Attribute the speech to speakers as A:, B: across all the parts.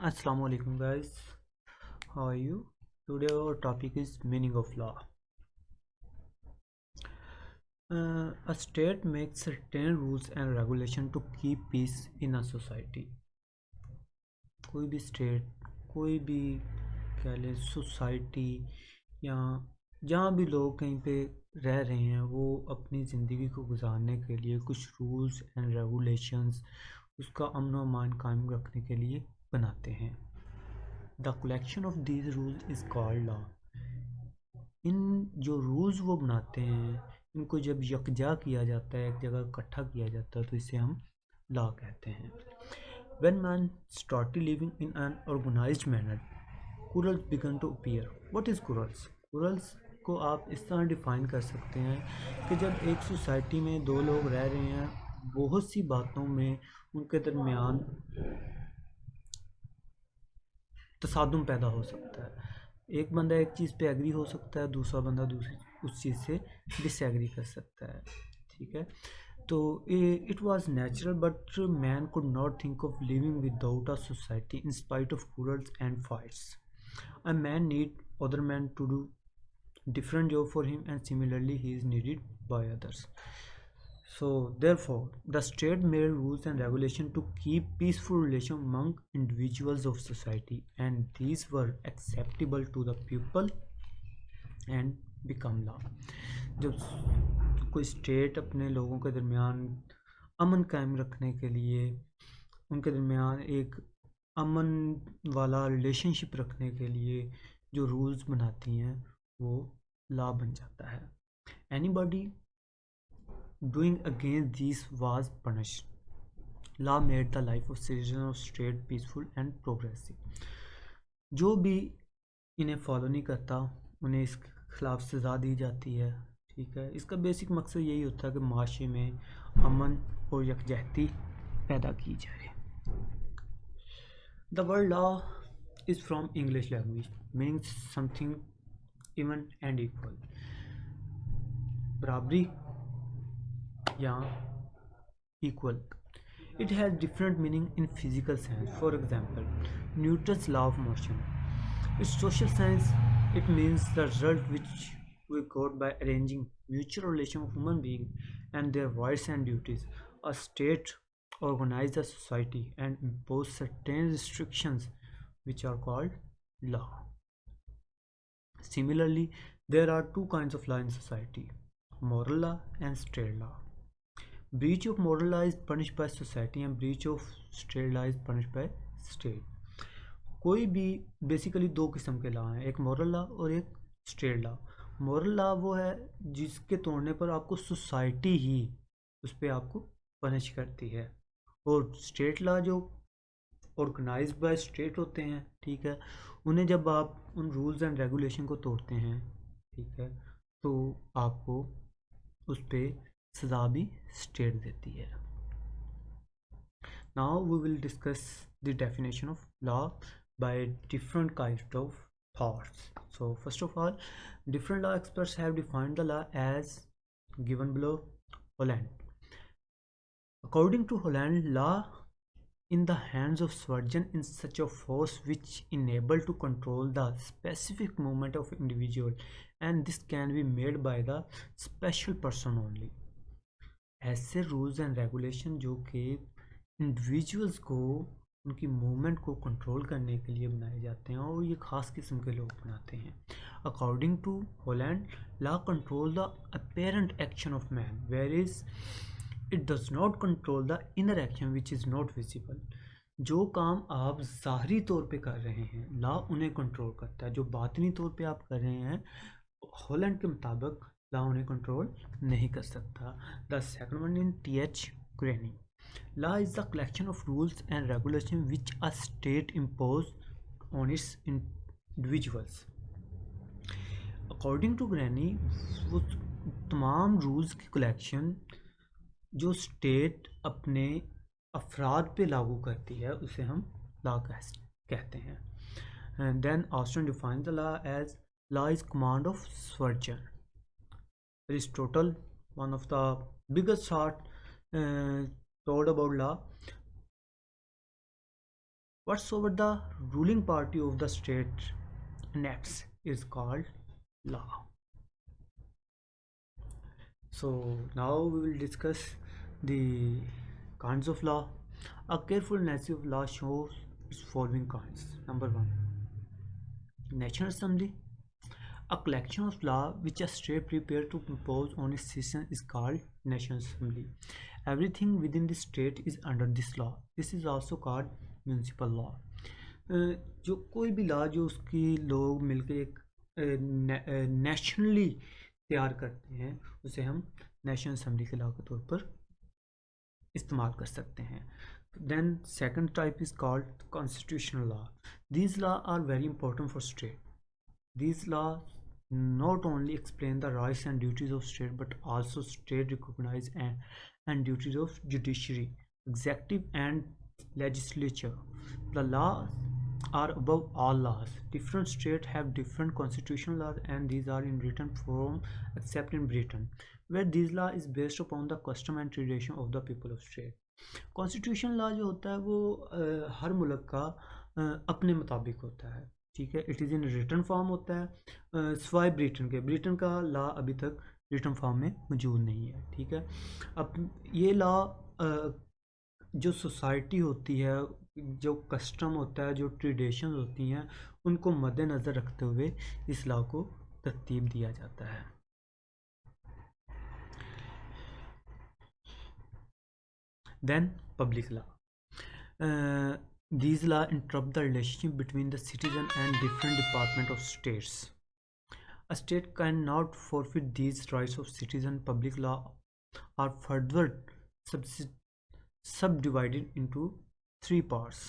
A: Assalamu alaikum guys, how are you? Today our topic is meaning of law. A state makes certain rules and regulation to keep peace in a society. कोई भी state, कोई भी कह ले society या जहाँ भी लोग कहीं पे रह रहे हैं वो अपनी ज़िंदगी को गुजारने के लिए कुछ रूल्स एंड रेगुलेशंस उसका अमन व अमान कायम रखने के लिए बनाते हैं. The collection of these rules is called law. इन जो रूल्स वो बनाते हैं इनको जब यकजा किया जाता है, एक जगह इकट्ठा किया जाता है, तो इसे हम लॉ कहते हैं. When man started living in an organized manner, quarrels began to appear. What is quarrels? Quarrels को आप इस तरह डिफाइन कर सकते हैं कि जब एक सोसाइटी में दो लोग रह रहे हैं, बहुत सी बातों में उनके दरमियान तसादुम पैदा हो सकता है. एक बंदा एक चीज़ पे एग्री हो सकता है, दूसरा बंदा दूसरी उस चीज़ से डिसएग्री कर सकता है. ठीक है, तो it was natural but man could not think of living without a society in spite of quarrels and fights. A man need other man to do different job for him, and similarly he is needed by others. So therefore the state made rules and regulation to keep peaceful relation among individuals of society, and these were acceptable to the people and become law. जब कोई state अपने लोगों के दरमियान अमन कायम रखने के लिए, उनके दरमियान एक अमन वाला रिलेशनशिप रखने के लिए जो रूल्स बनाती हैं वो लॉ बन जाता है. Anybody doing against this was punished. Law made the life of citizen of state peaceful and progressive. जो भी इन्हें फॉलो नहीं करता उन्हें इसके खिलाफ सज़ा दी जाती है. ठीक है, इसका बेसिक मकसद यही होता है कि माशरे में अमन और यकजहती पैदा की जाए. The word law is from English language meaning something even and equal. बराबरी या equal. It has different meaning in physical science. For example, Newton's law of motion. In social science, it means the result which we got by arranging mutual relation of human beings and their rights and duties. A state organizes a society and impose certain restrictions which are called law. Similarly, there are two kinds of law in society: moral law and state law. Breach of moral law is punished by society and breach of state law is punished by state. कोई भी basically दो किस्म के law हैं, एक moral law और एक state law. Moral law वो है जिसके तोड़ने पर आपको सोसाइटी ही उस पर आपको पनिश करती है, और स्टेट लॉ जो ऑर्गेनाइज्ड बाय स्टेट होते हैं, ठीक है, उन्हें जब आप उन रूल्स एंड रेगुलेशन को तोड़ते हैं, ठीक है, तो आपको उस पर सज़ा भी स्टेट देती है. Now we will discuss the definition of law by different kinds of thoughts. So first of all, different law experts have defined the law as given below. Holland. According to Holland, law in the hands of sovereign in such a force which enable to control the specific movement of individual, and this can be made by the special person only. ऐसे rules and regulation जो कि individuals को उनकी movement को control करने के लिए बनाए जाते हैं और ये ख़ास किस्म के लोग बनाते हैं. According to Holland, law control the apparent action of man where is it does not control the inner action which is not visible. जो काम आप ज़ाहरी तौर पे कर रहे हैं लॉ उन्हें कंट्रोल करता है, जो बातनी तौर पे आप कर रहे हैं हॉलैंड के मुताबिक लॉ उन्हें कंट्रोल नहीं कर सकता. The second one in T H. Green. Law is the collection of rules and regulation which a state impose on its individuals. According to Green, वो तमाम रूल्स की कलेक्शन जो स्टेट अपने अफराद पे लागू करती है उसे हम लॉ कहते हैं. Then Austin defines the law as law is command of sovereign. Aristotle, one of the biggest thought told about law, Whatsoever the ruling party of the state enacts is called law. So now we will discuss the kinds of law. A careful analysis of law shows its following kinds. Number one, National Assembly. A collection of law which a state prepared to impose on its citizens is called National Assembly. Everything within the state is under this law. This is also called municipal law. जो कोई भी law जो उसकी लोग मिलकर एक nationally तैयार करते हैं उसे हम नेशनल असेंबली के लॉ के तौर पर इस्तेमाल कर सकते हैं. Then second type is called constitutional law. These law are very important for state. These laws not only explain the rights and duties of state but also state recognize and duties of judiciary, executive and legislature. The laws are above all laws. Different states have different constitutional laws and these are in written form except in Britain, where this law is based upon the custom and tradition of the people of state. Constitutional law जो होता है वो हर मुल्क का अपने मुताबिक होता है. ठीक है, it is in written form होता है सिवाय ब्रिटेन के. ब्रिटेन का लॉ अभी तक रिटन फॉर्म में मौजूद नहीं है. ठीक है, अब ये लॉ जो सोसाइटी होती है, जो कस्टम होता है, जो ट्रेडिशन होती हैं, उनको मद्देनज़र रखते हुए इस लॉ को तरतीब दिया जाता है. Then public law. These laws interrupt the relationship between the citizen and different departments of states. A state cannot forfeit these rights of citizen. Public law are further subdivided into three parts: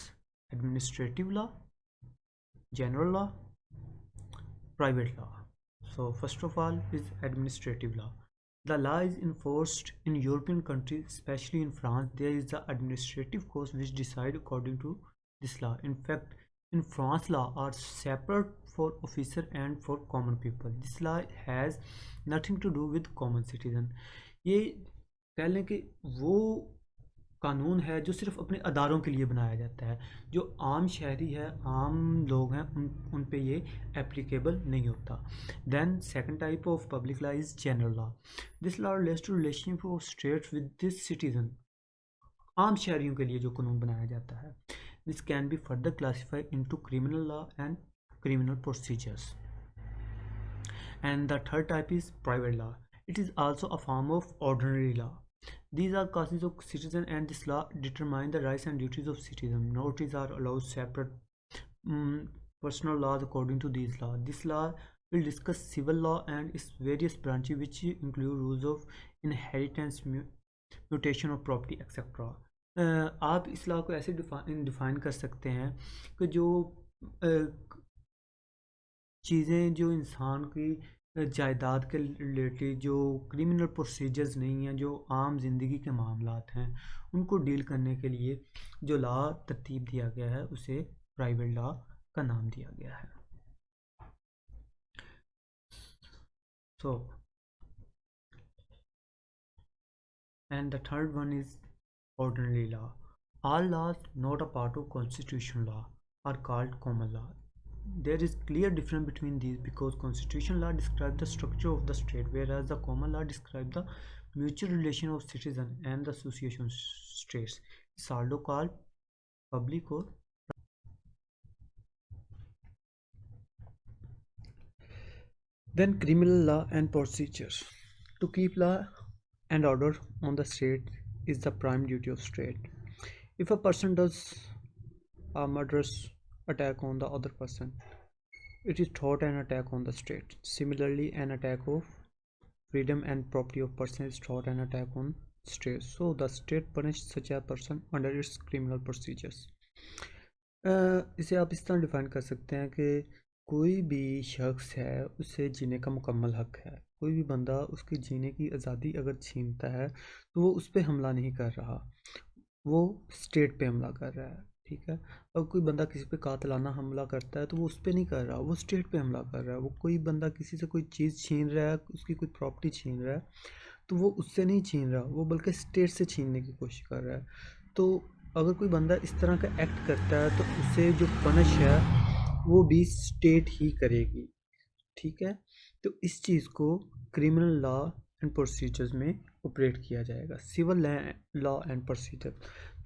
A: administrative law, general law, private law. So first of all is administrative law. The law is enforced in European countries, especially in France. There is the administrative courts which decide according to this law. In fact, in France, law are separate for officer and for common people. This law has nothing to do with common citizen. ये कह लें कि वो कानून है जो सिर्फ अपने अदारों के लिए बनाया जाता है. जो आम शहरी है, आम लोग हैं, उन पे ये एप्लीकेबल नहीं होता. Then second type of public law is general law. This law relates to relationship of states with this citizen. आम शहरियों के लिए जो कानून बनाया जाता है. This can be further classified into criminal law and criminal procedures. And the third type is private law. It is also a form of ordinary law. These are causes of citizen and this law determine the rights and duties of citizen. Notaries are allowed separate personal laws according to these laws. This law will discuss civil law and its various branches which include rules of inheritance, mutation of property, etc. आप इस law को ऐसे define कर सकते हैं कि जो चीज़ें जो इंसान की जायदाद के रिलेटेड जो क्रिमिनल प्रोसीजर्स नहीं हैं, जो आम ज़िंदगी के मामलात हैं, उनको डील करने के लिए जो लॉ तरतीब दिया गया है उसे प्राइवेट लॉ का नाम दिया गया है. So and the third one is ordinary law. All laws not a part of constitutional law are called common law. There is clear difference between these because constitutional law describes the structure of the state, whereas the common law describes the mutual relation of citizens and the association states. It's also called public or then criminal law and procedures. To keep law and order on the state is the prime duty of state. If a person does a murderous attack on the other person, it is thought an attack on the state. Similarly, an attack of freedom and property of person is thought an attack on state. So the state punishes such a person under its criminal procedures. इसे आप इस तरह define कर सकते हैं कि कोई भी शख्स है उसे जीने का मुकम्मल हक है. कोई भी बंदा उसकी जीने की आज़ादी अगर छीनता है तो वो उस पर हमला नहीं कर रहा, वो स्टेट पे हमला कर रहा है. ठीक है, और कोई बंदा किसी पे कातिलाना हमला करता है तो वो उस पर नहीं कर रहा, वो स्टेट पे हमला कर रहा है. वो कोई बंदा किसी से कोई चीज़ छीन रहा है, उसकी कोई प्रॉपर्टी छीन रहा है तो वो उससे नहीं छीन रहा, वो बल्कि स्टेट से छीनने की कोशिश कर रहा है. तो अगर कोई बंदा इस तरह का एक्ट करता है तो उसे जो पनिश है वो भी स्टेट ही करेगी, ठीक है। तो इस चीज़ को क्रिमिनल लॉ एंड प्रोसीजर्स में ऑपरेट किया जाएगा। Civil law and procedure,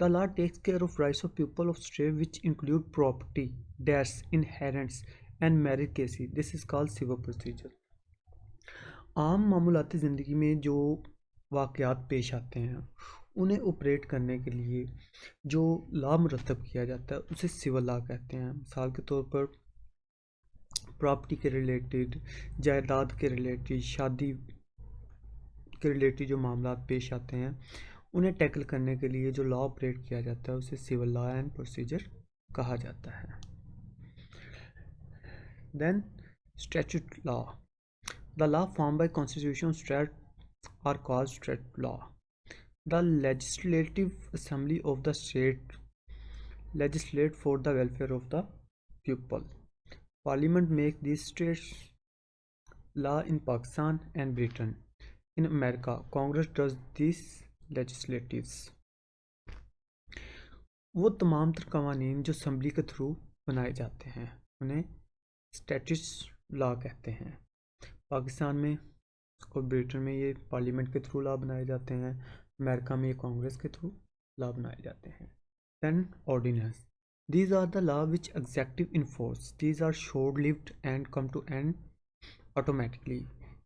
A: the law takes care of rights of people of state which include property, debts, inheritance and marriage cases, this is called civil procedure. आम मामूलाती ज़िंदगी में जो वाक़यात पेश आते हैं उन्हें ऑपरेट करने के लिए जो लॉ मुरतब किया जाता है उसे सिविल लॉ कहते हैं। मिसाल के तौर पर प्रॉपर्टी के रिलेटेड, जायदाद के रिलेटेड, शादी के रिलेटेड जो मामला पेश आते हैं उन्हें टैकल करने के लिए जो लॉ ऑपरेट किया जाता है उसे सिविल लॉ एंड प्रोसीजर कहा जाता है। Then statute law, the law form by constitution state are called state law. The legislative assembly of the state legislate for the welfare of the people. Parliament make these states law in Pakistan and Britain. In America, Congress does these legislatives. वो तमाम तर कवानीन जो assembly के through बनाए जाते हैं उन्हें स्टैट्यूट्स लॉ कहते हैं। पाकिस्तान में और ब्रिटेन में ये पार्लियामेंट के थ्रू लॉ बनाए जाते हैं, अमेरिका में ये कांग्रेस के थ्रू लॉ बनाए जाते हैं। Then ordinance. These are the law which executive enforce. These are short-lived and come to end automatically.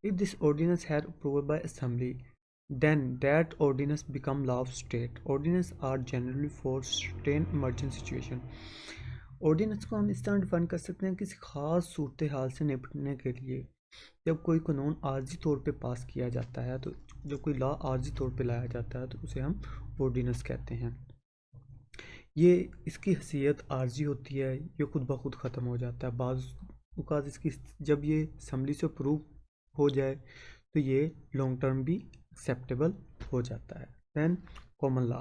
A: If this ordinance had approved by assembly, then that ordinance become law of state. Ordinance are generally for certain emergency situation. Ordinance को हम इस तरह define कर सकते हैं किसी खास सूरत हाल से निपटने के लिए जब कोई कानून आर्जी तौर पे पास किया जाता है, तो जब कोई लॉ आर्जी तौर पे लाया जाता है तो उसे हम ऑर्डिनेंस कहते हैं। ये इसकी हैसियत आर्जी होती है, ये खुद ब खुद ख़त्म हो जाता है। बाज़ औक़ात इसकी जब ये असम्बली से अप्रूव हो जाए तो ये लॉन्ग टर्म भी एक्सेप्टेबल हो जाता है। Then common law,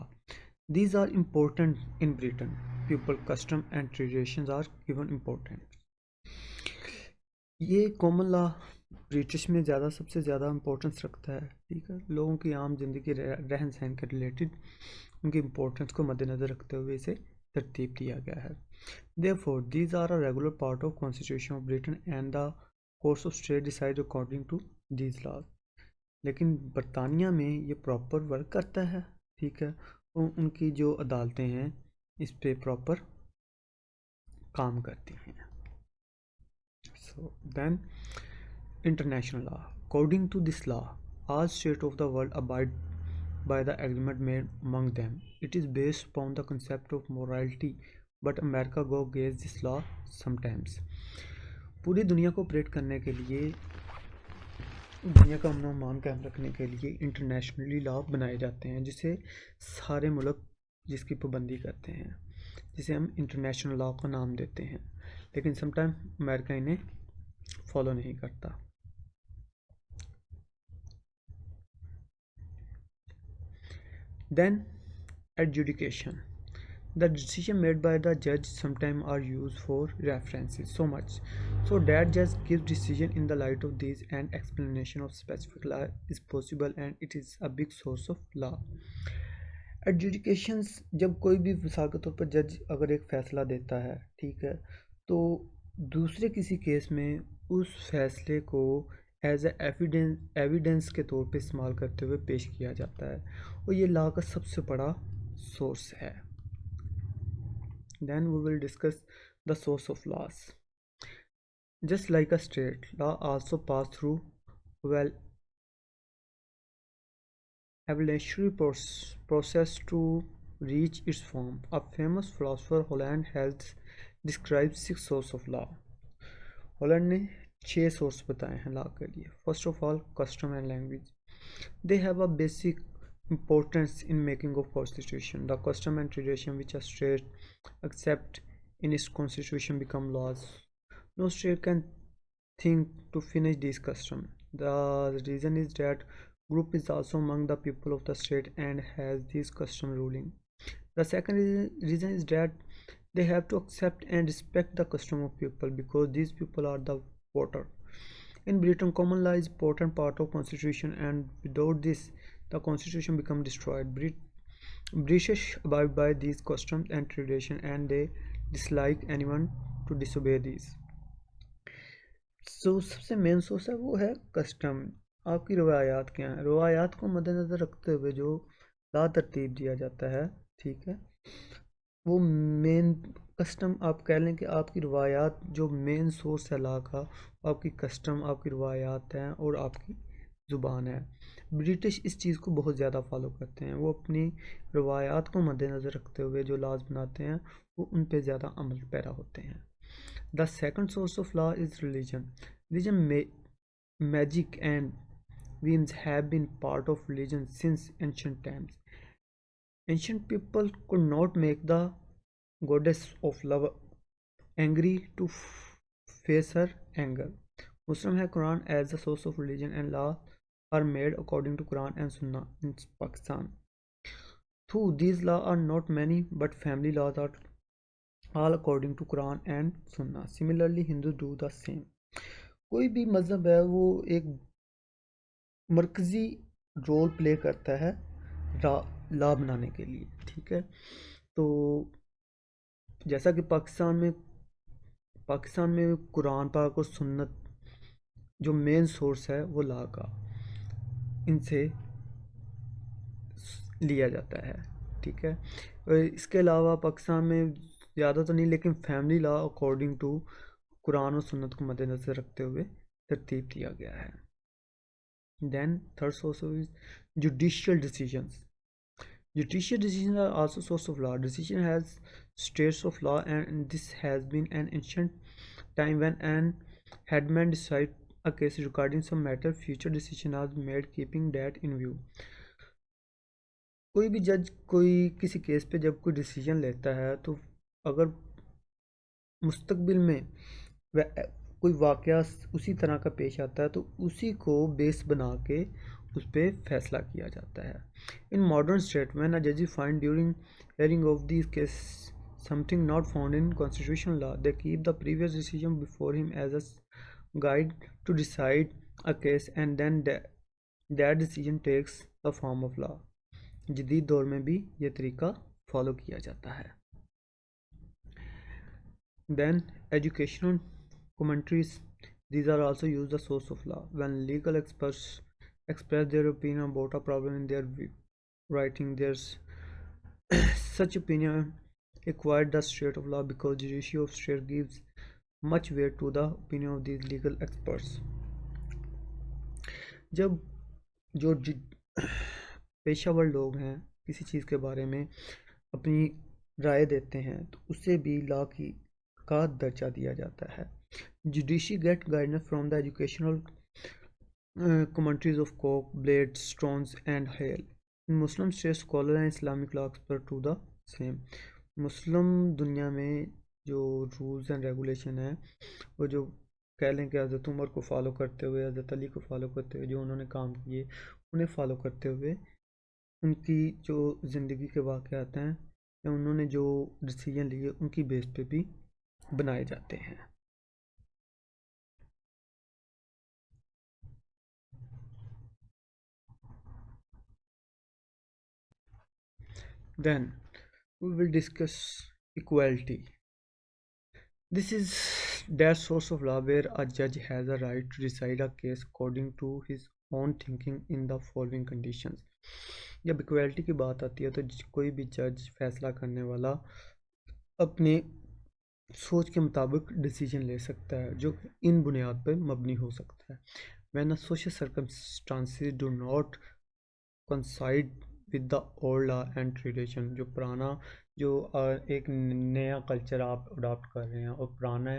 A: these are important in Britain, people custom and traditions are given important. ये कॉमन लॉ ब्रिटिश में सबसे ज़्यादा इम्पोर्टेंस रखता है, ठीक है। लोगों की आम जिंदगी रहन सहन के रिलेटेड उनकी इम्पोर्टेंस को मद्देनज़र रखते हुए इसे तरतीब दिया गया है। Therefore these are a regular part of constitution of Britain and the course of state decide according to these laws. लेकिन बरतानिया में ये प्रॉपर वर्क करता है, ठीक है, और उनकी जो अदालतें हैं इस पे प्रॉपर काम करती हैं। So then international law, according to this law all states of the world abide by the agreement made among them. It is based upon the concept of morality, but America go against this law sometimes. पूरी दुनिया को operate करने के लिए, दुनिया का अमन अमान कायम रखने के लिए इंटरनेशनली लॉ बनाए जाते हैं जिसे सारे मुल्क जिसकी पाबंदी करते हैं, जिसे हम इंटरनेशनल लॉ का नाम देते हैं। लेकिन समटाइम अमेरिका इन्हें फॉलो नहीं करता। Then adjudication, the decision made by the judge sometimes are used for references so much so that judge gives decision in the light of these, and explanation of specific law is possible and it is a big source of law. Adjudications, जब कोई भी मिसाल के तौर पर जज अगर एक फ़ैसला देता है, ठीक है, तो दूसरे किसी केस में उस फैसले को एज एविडेंस के तौर पे इस्तेमाल करते हुए पेश किया जाता है, और ये लॉ का सबसे बड़ा सोर्स है। Then we will discuss the source of laws. Just like a state, law also pass through well evolutionary process to reach its form. A famous philosopher Holland has described 6 sources of law. Holland ने 6 source बताए हैं law के लिए। First of all custom and language, they have a basic importance in making of constitution. The custom and tradition which a state accept in its constitution become laws. No state can think to finish this custom. The reason is that group is also among the people of the state and has this custom ruling. The second reason is that they have to accept and respect the custom of people because these people are the voter. In Britain, common law is important part of constitution, and without this the constitution become destroyed. British abide by these customs and tradition and they dislike anyone to disobey these. So सबसे main source है वो है custom, आपकी रवायात क्या हैं, रवायात को मद्देनज़र रखते हुए जो ला तरतीब दिया जाता है, ठीक है, वो मेन कस्टम आप कह लें कि आपकी रवायात जो मेन सोर्स है ला का, आपकी कस्टम, आपकी रवायात हैं और आपकी ज़ुबान है। ब्रिटिश इस चीज़ को बहुत ज़्यादा फॉलो करते हैं, वो अपनी रवायात को मद्देनज़र रखते हुए जो लाज बनाते हैं वो उन पे ज़्यादा अमल पैरा होते हैं। The second source of law is religion. Religion, magic, and whims have been part of religion since ancient times. Ancient people could not make the goddess of love angry to face her anger. Muslim have Quran as the source of religion and law are made according to Quran and Sunnah in Pakistan. Though these laws are not many, but family laws are all according to Quran and Sunnah. Similarly, Hindu do the same. कोई भी मज़हब है वो एक मरकज़ी role play करता है ला बनाने के लिए, ठीक है। तो जैसा कि पाकिस्तान में कुरान पाक और सुन्नत जो मेन सोर्स है वो ला का इनसे लिया जाता है, ठीक है। और इसके अलावा पाकिस्तान में ज़्यादा तो नहीं, लेकिन family law according to Quran और सुन्नत को मद्देनज़र रखते हुए तरतीब दिया गया है। Then third source is judicial decisions. Judicial decisions are also source of law. Decision has states of law, and this has been an ancient time when an headman decide a case regarding some matter. Future decision are made keeping that in view. कोई भी जज कोई किसी case पे जब कोई decision लेता है तो अगर मुस्तकबिल में कोई वाक़या उसी तरह का पेश आता है तो उसी को बेस बना के उस पर फैसला किया जाता है। In modern state when a जज find during hearing of this case something not found in constitutional law they keep the previous decision before him as a guide to decide a case and then that decision takes the form of law. जदीद दौर में भी ये तरीका follow किया जाता है। Then educational commentaries, these are also used as source of law. When legal experts express their opinion about a problem in their writing, there's such opinion acquired the state of law because the judiciary of state gives much weight to the opinion of these legal experts. जब जो पेशावर लोग हैं किसी चीज़ के बारे में अपनी राय देते हैं तो उसे भी लॉ की का दर्जा दिया जाता है। Judiciary get guidance from the educational commentaries of Coke, Blade, Stones and Hale. In Muslim states, scholar and Islamic law expert to the same. मुस्लिम दुनिया में जो रूल्स एंड रेगुलेशन है वो जो कह लें कि हज़रत उमर को फॉलो करते हुए, हज़रत अली को फॉलो करते हुए जो उन्होंने काम किए उन्हें फॉलो करते हुए उनकी जो ज़िंदगी के वाक़यात हैं या उन्होंने जो डिसीजन लिए उनकी बेस पे भी बनाए जाते हैं। Then we will discuss equality. This is that source of law where a judge has a right to decide a case according to his own thinking in the following conditions. जब equality की बात आती है तो कोई भी जज फैसला करने वाला अपने सोच के मुताबिक डिसीजन ले सकता है जो इन बुनियाद पर मबनी हो सकता है। When a social circumstances do not coincide with the old law and tradition, जो पुराना जो एक नया कल्चर आप अडॉप्ट कर रहे हैं और पुराना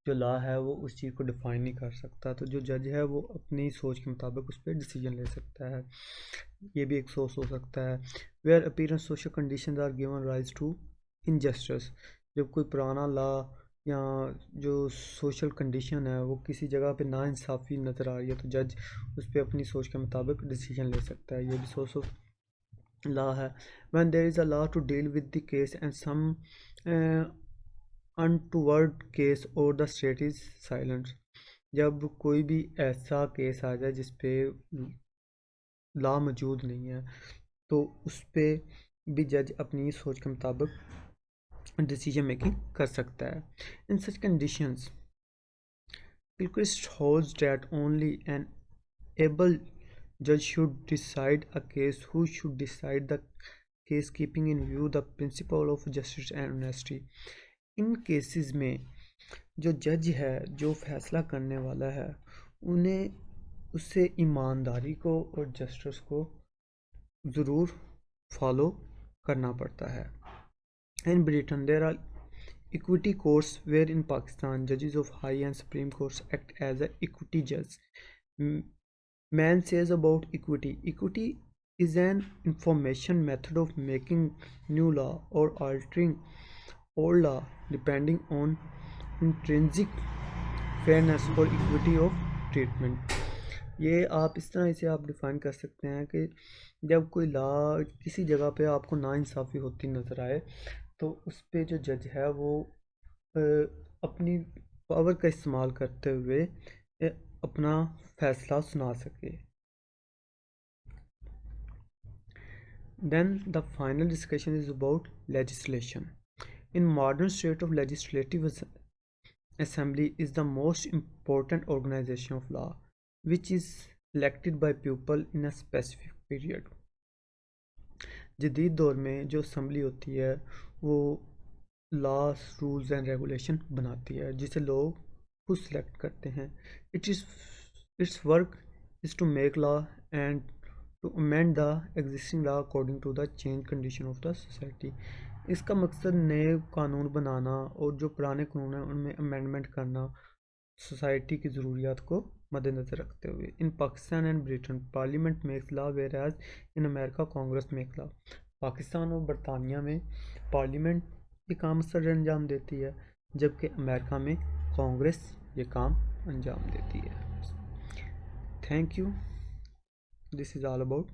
A: जो लॉ है वो उस चीज़ को डिफाइन नहीं कर सकता, तो जो जज है वो अपनी सोच के मुताबिक उस पर डिसीजन ले सकता है। ये भी एक सोर्स हो सकता है। Where appearance social conditions are given rise to injustice, जब कोई पुराना लॉ या जो सोशल कंडीशन है वो किसी जगह पे नाइंसाफ़ी नज़र आ रही है तो जज उस पर अपनी सोच के मुताबिक डिसीजन ले सकता है। ये भी सोर्स ऑफ law है। when there is a law to deal with the case and some untoward case or the state is silent, जब कोई भी ऐसा केस आ जाए जिस पे लॉ मौजूद नहीं है तो उस पे भी जज अपनी सोच के मुताबिक डिसीजन मेकिंग कर सकता है। In such conditions Gilchrist holds that only an able judge should decide a case who should decide the case keeping in view the principle of justice and honesty। In cases में जो जज है, जो फैसला करने वाला है, उन्हें उससे ईमानदारी को और जस्टिस को ज़रूर फॉलो करना पड़ता है। In Britain, there are equity courts where in Pakistan judges of high and supreme courts act as a equity judge। Man says about equity: equity is an information method of making new law or altering old law depending on intrinsic fairness or equity of treatment। ये आप इस तरह इसे आप define कर सकते हैं कि जब कोई लॉ किसी जगह पे आपको नाइंसाफ़ी होती नज़र आए तो उस पे जो जज है वो अपनी पावर का इस्तेमाल करते हुए अपना फैसला सुना सके। Then the final discussion is about legislation. In modern state of legislative assembly is the most important organization of law, which is elected by people in a specific period। जदीद दौर में जो असम्बली होती है वो लॉस, रूल्स एंड रेगुलेशन बनाती है जिसे लोग खुद सेलेक्ट करते हैं। Its work is to make law and to amend the existing law according to the change condition of the society. इसका मकसद नए कानून बनाना और जो पुराने कानून हैं उनमें अमेंडमेंट करना, सोसाइटी की ज़रूरियात को मद्देनज़र रखते हुए। In Pakistan and Britain parliament makes law whereas in America Congress make law. Pakistan और बरतानिया में पार्लियामेंट ये काम सर अंजाम देती है जबकि अमेरिका में कांग्रेस ये काम अंजाम देती है। Thank you. This is all about